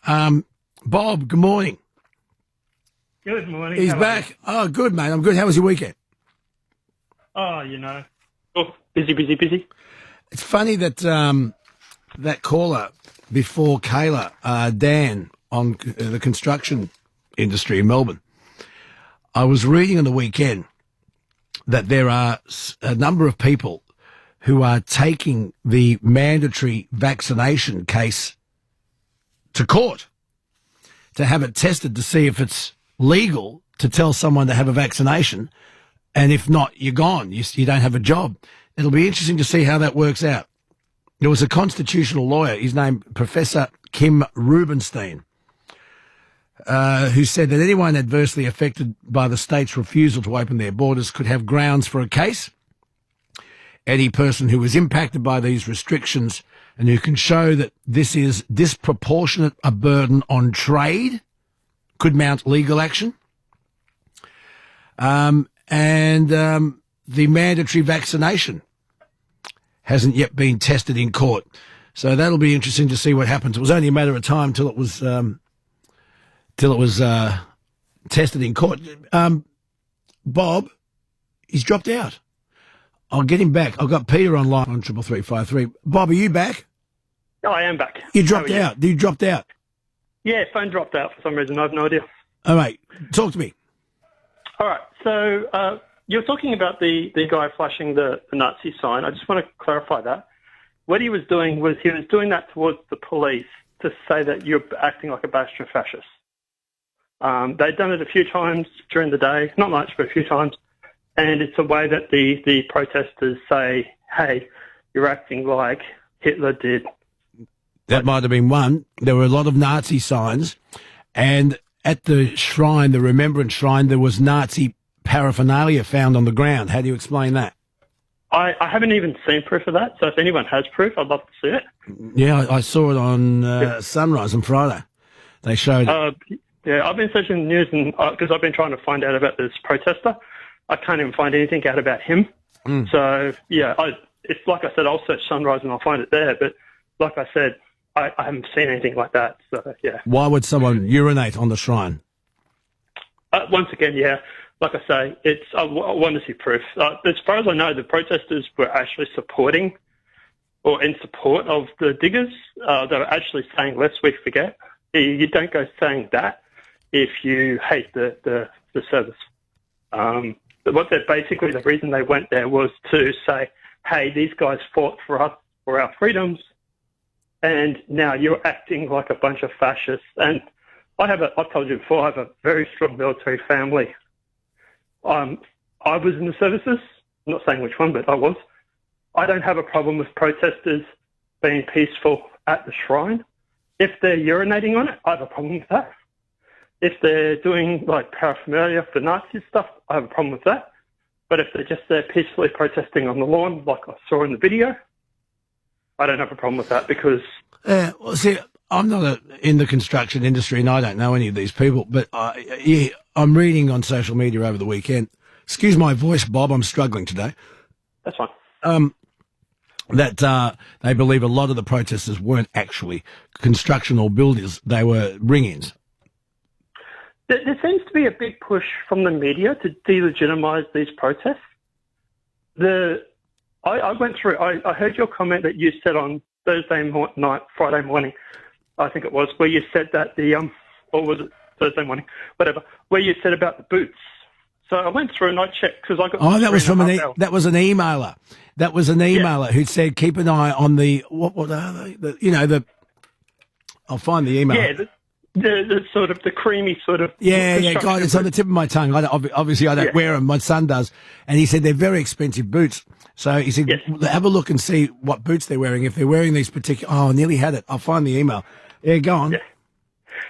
Bob, good morning. Good morning. He's How are back. Oh, good, mate. I'm good. How was your weekend? you? Busy. It's funny that that caller before Kayla, Dan, on the construction industry in Melbourne, I was reading on the weekend that there are a number of people who are taking the mandatory vaccination case to court to have it tested to see if it's legal to tell someone to have a vaccination, and if not, you're gone. You don't have a job. It'll be interesting to see how that works out. There was a constitutional lawyer, his name Professor Kim Rubenstein, who said that anyone adversely affected by the state's refusal to open their borders could have grounds for a case. Any person who is impacted by these restrictions and who can show that this is disproportionate a burden on trade could mount legal action. The mandatory vaccination hasn't yet been tested in court. So that'll be interesting to see what happens. It was only a matter of time till it was tested in court. Bob, he's dropped out. I'll get him back. I've got Peter online on 33353. Bob, are you back? Oh, I am back. You dropped out. You dropped out. Yeah, phone dropped out for some reason. I have no idea. All right. Talk to me. All right. So you're talking about the guy flashing the Nazi sign. I just want to clarify that. What he was doing was he was doing that towards the police to say that you're acting like a bastion fascist. They'd done it a few times during the day, not much, but a few times. And it's a way that the protesters say, hey, you're acting like Hitler did. That might have been one. There were a lot of Nazi signs. And at the shrine, the Remembrance Shrine, there was Nazi paraphernalia found on the ground. How do you explain that? I haven't even seen proof of that. So if anyone has proof, I'd love to see it. Yeah, I saw it on Sunrise on Friday. They showed it. Yeah, I've been searching the news and because I've been trying to find out about this protester. I can't even find anything out about him. So, yeah, it's like I said, I'll search Sunrise and I'll find it there. But like I said, I haven't seen anything like that. So, yeah. Why would someone urinate on the shrine? Once again, yeah, like I say, I want to see proof. As far as I know, the protesters were actually supporting or in support of the diggers. They were actually saying, lest we forget. You don't go saying that if you hate the service. What they're basically, the reason they went there was to say, hey, these guys fought for us, for our freedoms, and now you're acting like a bunch of fascists. And I've told you before, I have a very strong military family. I was in the services, I'm not saying which one, but I was. I don't have a problem with protesters being peaceful at the shrine. If they're urinating on it, I have a problem with that. If they're doing like paraphernalia for Nazi stuff, I have a problem with that. But if they're just there peacefully protesting on the lawn, like I saw in the video, I don't have a problem with that because... well, see, I'm not in the construction industry and I don't know any of these people, but I'm reading on social media over the weekend. Excuse my voice, Bob, I'm struggling today. That's fine. That they believe a lot of the protesters weren't actually construction or builders, they were ring-ins. There seems to be a big push from the media to delegitimize these protests. I went through, I heard your comment that you said on Thursday night, Friday morning, I think it was, where you said that or was it Thursday morning, whatever, where you said about the boots. So I went through and I checked because I got... Oh, that was from that was an emailer. That was an emailer who said, keep an eye on what are they? I'll find the email. Yeah, the sort of the creamy sort of... Yeah, God, it's on the tip of my tongue. Obviously, I don't wear them. My son does. And he said they're very expensive boots. So he said, have a look and see what boots they're wearing. If they're wearing these particular... Oh, I nearly had it. I'll find the email. Yeah, go on. Yeah.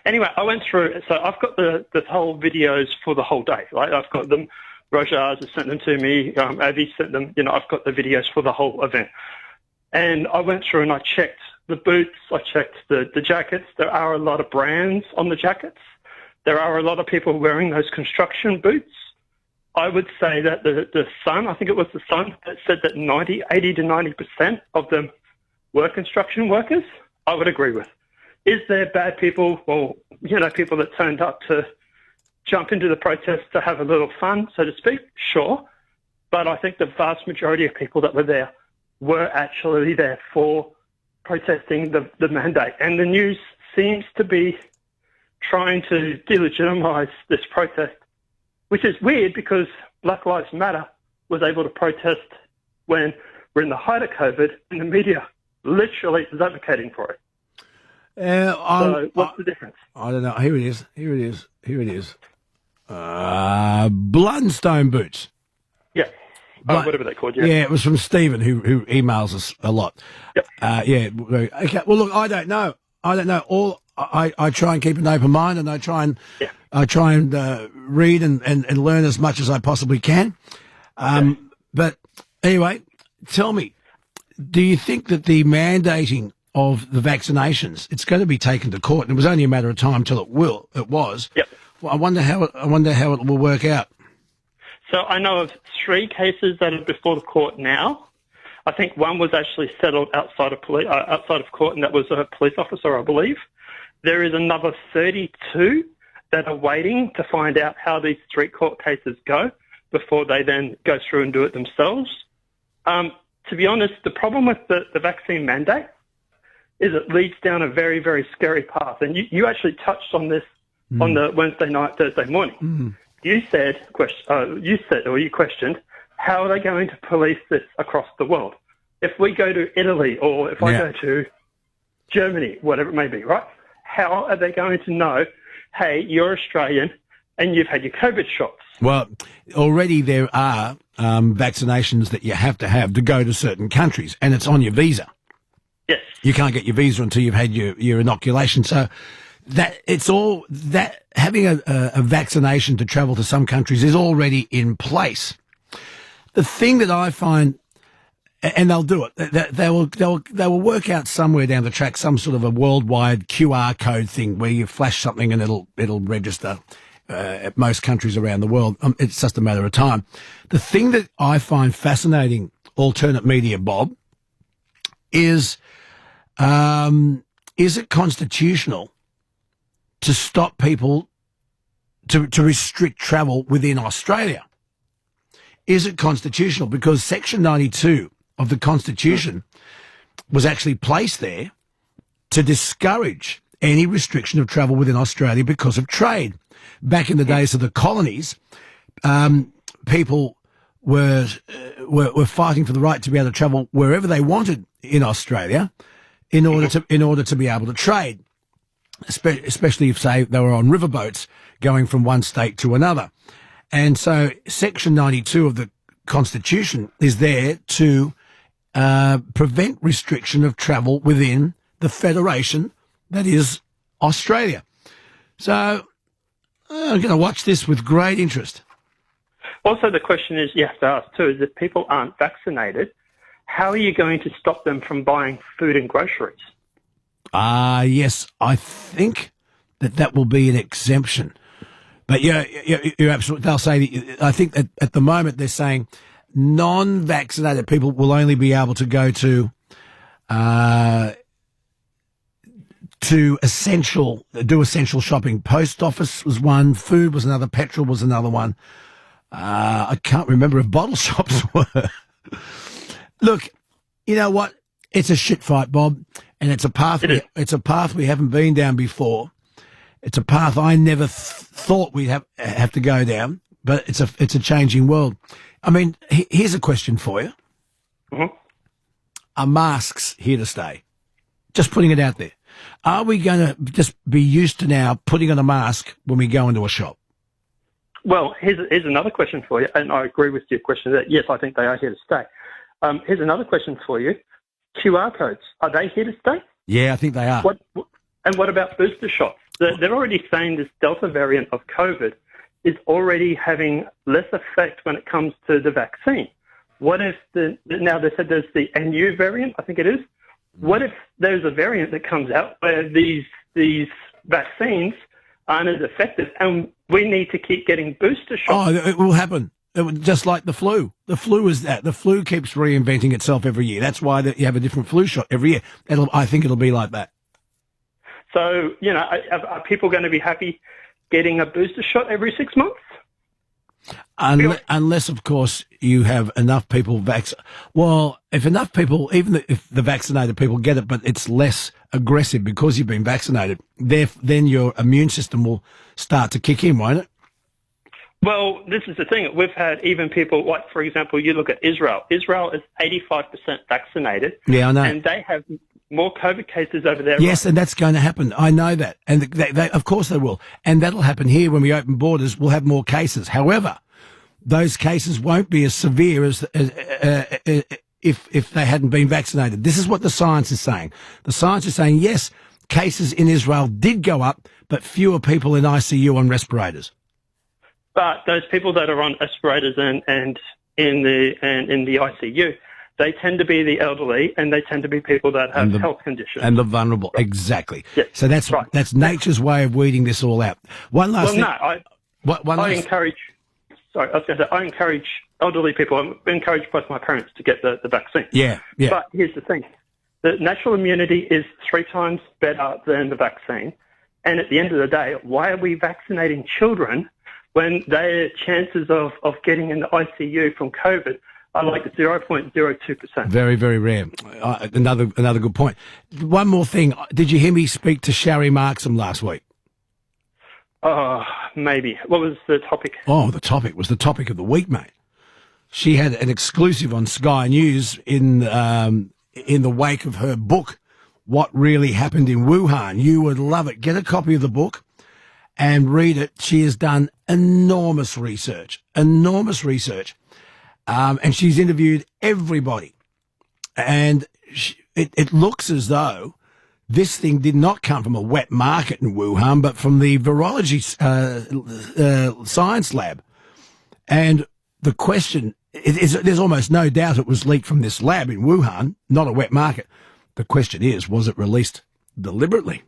Anyway, I went through... So I've got the whole videos for the whole day, right? I've got them. Rajaz has sent them to me. Avi sent them. I've got the videos for the whole event. And I went through and I checked the boots, I checked the jackets. There are a lot of brands on the jackets. There are a lot of people wearing those construction boots. I would say that the Sun, I think it was the Sun, that said that 80 to 90% of them were construction workers. I would agree with. Is there bad people or, people that turned up to jump into the protest to have a little fun, so to speak? Sure. But I think the vast majority of people that were there were actually there for protesting the mandate. And the news seems to be trying to delegitimise this protest, which is weird because Black Lives Matter was able to protest when we're in the height of COVID and the media literally is advocating for it. So what's the difference? I don't know. Here it is. Blood and Stone Boots. Yeah. Whatever they called you. Yeah, it was from Stephen, who emails us a lot. Yep. Okay. Well, look, I don't know. I try and keep an open mind, and I try and read and learn as much as I possibly can. But anyway, tell me, do you think that the mandating of the vaccinations, it's going to be taken to court, and it was only a matter of time till it was. Yep. Well, I wonder how it will work out. So I know of 3 cases that are before the court now. I think one was actually settled outside of court, and that was a police officer, I believe. There is another 32 that are waiting to find out how these 3 court cases go before they then go through and do it themselves. To be honest, the problem with the vaccine mandate is it leads down a very, very scary path. And you actually touched on this on the Wednesday night, Thursday morning. Mm-hmm. You questioned, how are they going to police this across the world? If we go to Italy or if I go to Germany, whatever it may be, right? How are they going to know, hey, you're Australian and you've had your COVID shots? Well, already there are vaccinations that you have to go to certain countries, and it's on your visa. Yes. You can't get your visa until you've had your inoculation. So having a vaccination to travel to some countries is already in place. The thing that I find, and they'll do it, they will work out somewhere down the track some sort of a worldwide QR code thing where you flash something and it'll register at most countries around the world. It's just a matter of time. The thing that I find fascinating, alternate media, Bob, is it constitutional to stop people, to restrict travel within Australia? Is it constitutional? Because Section 92 of the Constitution was actually placed there to discourage any restriction of travel within Australia because of trade. Back in the days of the colonies, people were fighting for the right to be able to travel wherever they wanted in Australia in order to be able to trade, especially if, say, they were on riverboats going from one state to another. And so Section 92 of the Constitution is there to prevent restriction of travel within the federation that is Australia. So I'm going to watch this with great interest. Also, the question is, you have to ask too, is if people aren't vaccinated, how are you going to stop them from buying food and groceries? Yes, I think that will be an exemption. But you're absolutely, they'll say, I think that at the moment they're saying non-vaccinated people will only be able to go to essential shopping. Post office was one, food was another, petrol was another one. I can't remember if bottle shops were. Look, you know what? It's a shit fight, Bob, and it's a path. It's a path we haven't been down before. It's a path I never thought we'd have to go down, but it's a changing world. I mean, here's a question for you: Are masks here to stay? Just putting it out there. Are we going to just be used to now putting on a mask when we go into a shop? Well, here's another question for you, and I agree with your question that yes, I think they are here to stay. Here's another question for you: QR codes, are they here to stay? Yeah, I think they are. What about booster shots? They're already saying this Delta variant of COVID is already having less effect when it comes to the vaccine. What if now they said there's the NU variant, I think it is. What if there's a variant that comes out where these vaccines aren't as effective and we need to keep getting booster shots? Oh, it will happen. Just like the flu. The flu is that. The flu keeps reinventing itself every year. That's why you have a different flu shot every year. I think it'll be like that. So, are people going to be happy getting a booster shot every 6 months? Unless, of course, you have enough people Well, if enough people, even if the vaccinated people get it, but it's less aggressive because you've been vaccinated, then your immune system will start to kick in, won't it? Well, this is the thing. We've had even people, like, for example, you look at Israel. Israel is 85% vaccinated. Yeah, I know. And they have more COVID cases over there. Yes, and that's going to happen. I know that. And they, of course they will. And that'll happen here when we open borders. We'll have more cases. However, those cases won't be as severe as if they hadn't been vaccinated. This is what the science is saying. The science is saying, yes, cases in Israel did go up, but fewer people in ICU on respirators. But those people that are on respirators and in the ICU, they tend to be the elderly, and they tend to be people that have health conditions and the vulnerable. Right. Exactly. Yes. So that's nature's way of weeding this all out. One last thing. I encourage elderly people. I encourage both my parents to get the vaccine. Yeah. But here's the thing: the natural immunity is 3 times better than the vaccine. And at the end of the day, why are we vaccinating children when their chances of getting in the ICU from COVID are like 0.02%? Very, very rare. Another good point. One more thing. Did you hear me speak to Sharri Markson last week? Maybe. What was the topic? Oh, the topic was the topic of the week, mate. She had an exclusive on Sky News in the wake of her book, What Really Happened in Wuhan. You would love it. Get a copy of the book and read it. She has done enormous research. And she's interviewed everybody. And it looks as though this thing did not come from a wet market in Wuhan, but from the virology science lab. And the question is, there's almost no doubt it was leaked from this lab in Wuhan, not a wet market. The question is, was it released deliberately?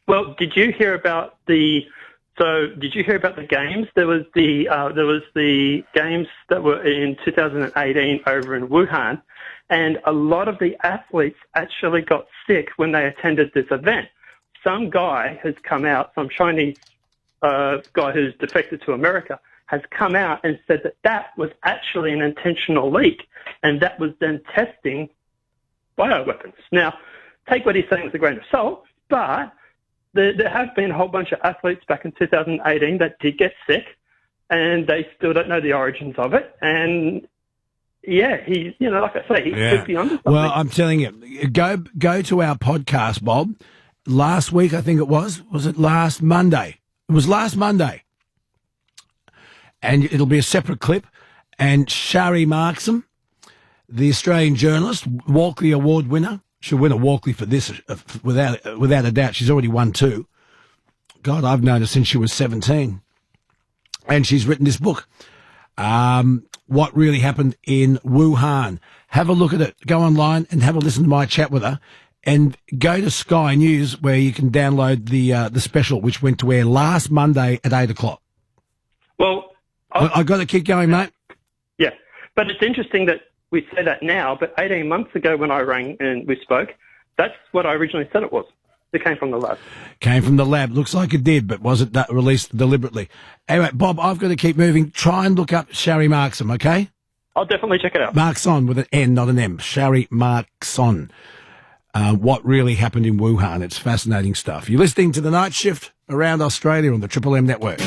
Well, did you hear about the games? There was the games that were in 2018 over in Wuhan, and a lot of the athletes actually got sick when they attended this event. Some guy has come out, some Chinese guy who's defected to America, has come out and said that was actually an intentional leak, and that was then testing bioweapons. Now, take what he's saying with a grain of salt, but there have been a whole bunch of athletes back in 2018 that did get sick, and they still don't know the origins of it. And yeah, he, like I say, he could be onto something. Well, I'm telling you, go to our podcast, Bob. Last week, I think it was it last Monday? It was last Monday. And it'll be a separate clip. And Sharri Markson, the Australian journalist, Walkley Award winner. She'll win a Walkley for this without a doubt. She's already won 2. God, I've known her since she was 17. And she's written this book, What Really Happened in Wuhan. Have a look at it. Go online and have a listen to my chat with her. And go to Sky News where you can download the special, which went to air last Monday at 8 o'clock. Well, I've got to keep going, mate. Yeah, but it's interesting that we say that now, but 18 months ago when I rang and we spoke, that's what I originally said it was. It came from the lab. Came from the lab. Looks like it did, but was it released deliberately? Anyway, Bob, I've got to keep moving. Try and look up Sharri Markson, okay? I'll definitely check it out. Markson with an N, not an M. Sharri Markson. What Really Happened in Wuhan. It's fascinating stuff. You're listening to The Night Shift around Australia on the Triple M Network.